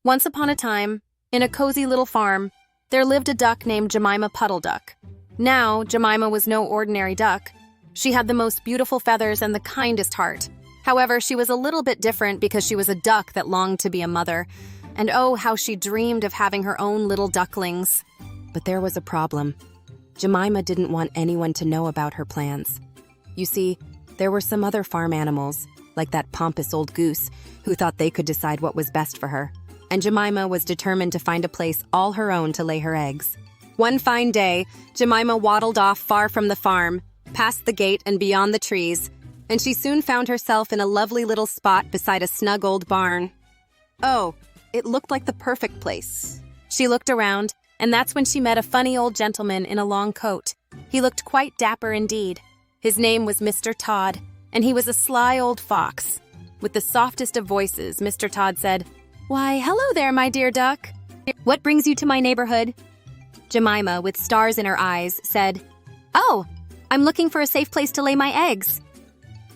Once upon a time, in a cozy little farm, there lived a duck named Jemima Puddle-Duck. Now, Jemima was no ordinary duck. She had the most beautiful feathers and the kindest heart. However, she was a little bit different because she was a duck that longed to be a mother. And oh, how she dreamed of having her own little ducklings. But there was a problem. Jemima didn't want anyone to know about her plans. You see, there were some other farm animals, like that pompous old goose, who thought they could decide what was best for her. And Jemima was determined to find a place all her own to lay her eggs. One fine day, Jemima waddled off far from the farm, past the gate and beyond the trees, and she soon found herself in a lovely little spot beside a snug old barn. Oh, it looked like the perfect place. She looked around, and that's when she met a funny old gentleman in a long coat. He looked quite dapper indeed. His name was Mr. Todd, and he was a sly old fox. With the softest of voices, Mr. Todd said, "Why, hello there, my dear duck. What brings you to my neighborhood?" Jemima, with stars in her eyes, said, "Oh, I'm looking for a safe place to lay my eggs."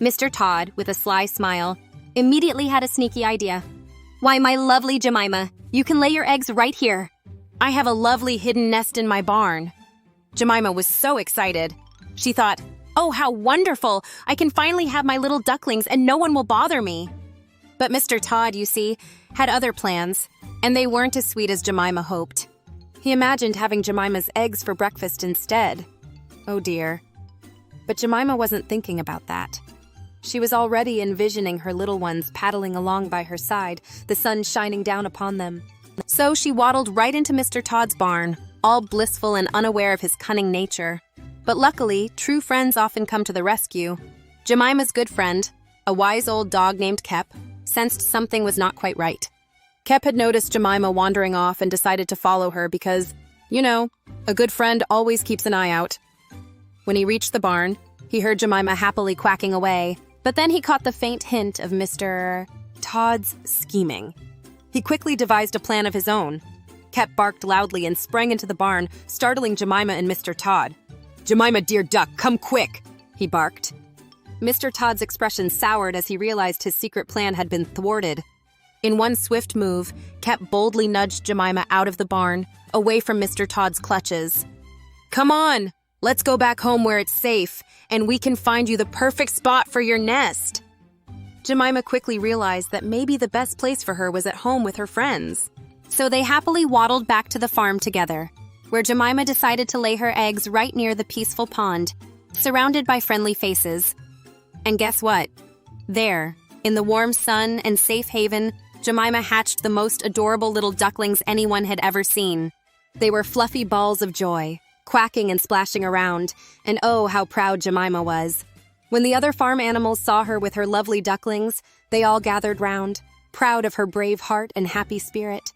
Mr. Todd, with a sly smile, immediately had a sneaky idea. "Why, my lovely Jemima, you can lay your eggs right here. I have a lovely hidden nest in my barn." Jemima was so excited. She thought, "Oh, how wonderful! I can finally have my little ducklings and no one will bother me." But Mr. Todd, you see, had other plans, and they weren't as sweet as Jemima hoped. He imagined having Jemima's eggs for breakfast instead. Oh dear. But Jemima wasn't thinking about that. She was already envisioning her little ones paddling along by her side, the sun shining down upon them. So she waddled right into Mr. Todd's barn, all blissful and unaware of his cunning nature. But luckily, true friends often come to the rescue. Jemima's good friend, a wise old dog named Kep, sensed something was not quite right. Kep had noticed Jemima wandering off and decided to follow her because, you know, a good friend always keeps an eye out. When he reached the barn, he heard Jemima happily quacking away, but then he caught the faint hint of Mr. Todd's scheming. He quickly devised a plan of his own. Kep barked loudly and sprang into the barn, startling Jemima and Mr. Todd. "Jemima, dear duck, come quick!" he barked. Mr. Todd's expression soured as he realized his secret plan had been thwarted. In one swift move, Kep boldly nudged Jemima out of the barn, away from Mr. Todd's clutches. "Come on, let's go back home where it's safe, and we can find you the perfect spot for your nest." Jemima quickly realized that maybe the best place for her was at home with her friends. So they happily waddled back to the farm together, where Jemima decided to lay her eggs right near the peaceful pond, surrounded by friendly faces. And guess what? There, in the warm sun and safe haven, Jemima hatched the most adorable little ducklings anyone had ever seen. They were fluffy balls of joy, quacking and splashing around, and oh, how proud Jemima was. When the other farm animals saw her with her lovely ducklings, they all gathered round, proud of her brave heart and happy spirit.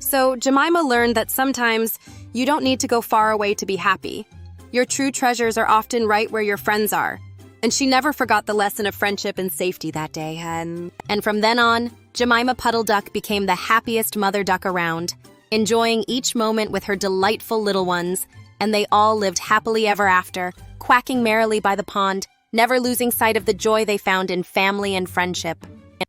So Jemima learned that sometimes you don't need to go far away to be happy. Your true treasures are often right where your friends are. And she never forgot the lesson of friendship and safety that day. And from then on, Jemima Puddle-Duck became the happiest mother duck around, enjoying each moment with her delightful little ones. And they all lived happily ever after, quacking merrily by the pond, never losing sight of the joy they found in family and friendship.